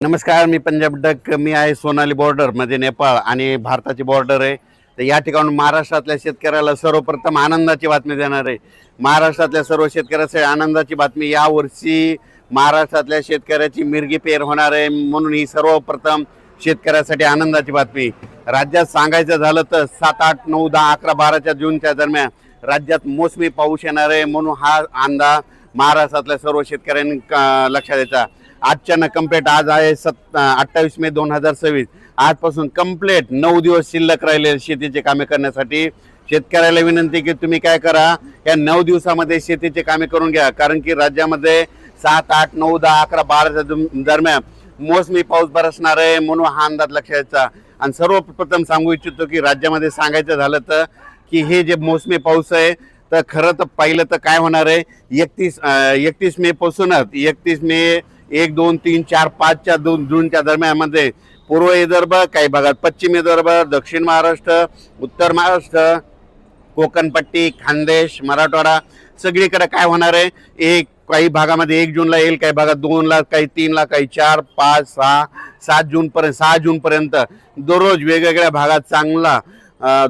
नमस्कार, मी पंजाब डक. मी आहे सोनाली बॉर्डर मध्ये, नेपाळ आणि भारताची बॉर्डर आहे. तर या ठिकाणी महाराष्ट्रातल्या शेतकऱ्याला सर्वप्रथम आनंदाची बातमी देणार आहे. महाराष्ट्रातल्या सर्व शेतकऱ्यासाठी आनंदाची बातमी. यावर्षी महाराष्ट्रातल्या शेतकऱ्याची मिरगी पेर होणार आहे, म्हणून ही सर्वप्रथम शेतकऱ्यासाठी आनंदाची बातमी. राज्यात सांगायचं झालं तर 7, 8, 9, 10, 11, 12 जूनच्या दरम्यान राज्यात मोसमी पाऊस येणार आहे, म्हणून हा अंदाज महाराष्ट्रातल्या सर्व शेतकऱ्यांनी लक्षात द्यायचा. आजच्यानं कंप्लीट आज आहे 28 मे 2026. आजपासून कंप्लीट 9 दिवस शिल्लक राहिले शेतीचे कामे करण्यासाठी. शेतकऱ्याला विनंती की तुम्ही काय करा, या 9 दिवसामध्ये शेतीचे कामे करून घ्या, कारण की राज्यामध्ये 7, 8, 9, 10, 11, 12 दरम्यान मोसमी पाऊस बरसणार आहे, म्हणून हा अंदाज लक्षात घ्यायचा. आणि सर्वप्रथम सांगू इच्छितो की राज्यामध्ये सांगायचं झालं तर की हे जे मोसमी पाऊस आहे, तर खरं तर पाहिलं तर काय होणार आहे, 31 मे पासूनच 31 मे 1, 2, 3, 4, 5 जूनच्या दरम्यानमध्ये पूर्व विदर्भ, काही भागात पश्चिम विदर्भ, दक्षिण महाराष्ट्र, उत्तर महाराष्ट्र, कोकणपट्टी, खानदेश, मराठवाडा सगळीकडे काय होणार आहे, काही भागामध्ये 1 जूनला येईल, काही भागात 2ला, काही 3ला, काही 4, 5, 6, 6 जूनपर्यंत दररोज वेगवेगळ्या भागात चांगला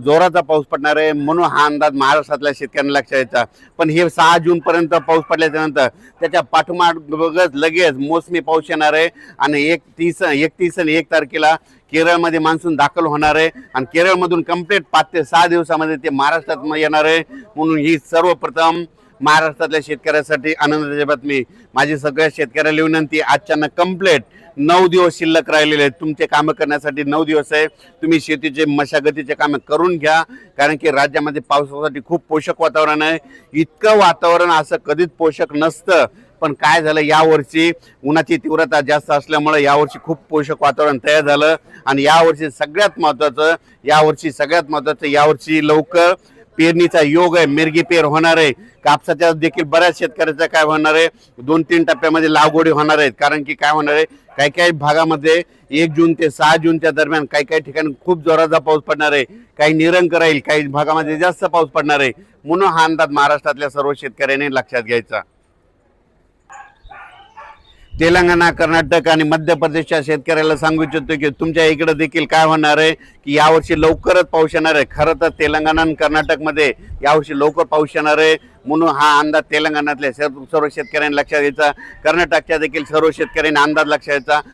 जोराचा पाऊस पडणार आहे, म्हणून हा अंदाज महाराष्ट्रातल्या शेतकऱ्यांना लक्षात यायचा. पण हे 6 जूनपर्यंत पाऊस पडल्याच्या नंतर त्याच्या पाठोपाठ लगेच मोसमी पाऊस येणार आहे आणि 31 आणि 1 तारखेला केरळमध्ये मान्सून दाखल होणार आहे आणि केरळमधून कंप्लीट 5 ते 6 दिवसामध्ये ते महाराष्ट्रात येणार आहे. म्हणून ही सर्वप्रथम महाराष्ट्रातल्या शेतकऱ्यासाठी आनंदाची बातमी. माझी सगळ्या शेतकऱ्याला विनंती, आजच्यानं कंप्लीट 9 दिवस शिल्लक राहिलेले आहेत. तुमचे कामं करण्यासाठी 9 दिवस आहे. तुम्ही शेतीचे मशागतीचे कामं करून घ्या, कारण की राज्यामध्ये पावसासाठी खूप पोषक वातावरण आहे. इतकं वातावरण असं कधीच पोषक नसतं, पण काय झालं, यावर्षी उन्हाची तीव्रता जास्त असल्यामुळे यावर्षी खूप पोषक वातावरण तयार झालं. आणि यावर्षी सगळ्यात महत्त्वाचं यावर्षी लवकर पेरणीचा योग आहे. मिरगी पेर होणार आहे. कापसाच्या देखील बऱ्याच शेतकऱ्याचा काय होणार आहे, 2-3 टप्प्यामध्ये लागवडी होणार आहेत. कारण की काय होणार आहे, काही भागामध्ये 1 जून ते 6 जूनच्या दरम्यान काही ठिकाणी खूप जोराचा पाऊस पडणार आहे, काही निरंक राहील, काही भागामध्ये जास्त पाऊस पडणार आहे. म्हणून हा अंदाज महाराष्ट्रातल्या सर्व शेतकऱ्यांनी लक्षात घ्यायचा. तेलंगणा, कर्नाटक आणि मध्य प्रदेशच्या शेतकऱ्याला सांगू इच्छितो की तुमच्या इकडे देखील काय होणार आहे की यावर्षी लवकरच पाऊस येणार आहे. खरं तर तेलंगणा आणि कर्नाटकमध्ये यावर्षी लवकर पाऊस येणार आहे, म्हणून हा अंदाज तेलंगणातल्या सर्व शेतकऱ्यांनी लक्षात घ्यायचा. कर्नाटकच्या देखील सर्व शेतकऱ्यांनी अंदाज लक्षात घ्यायचा.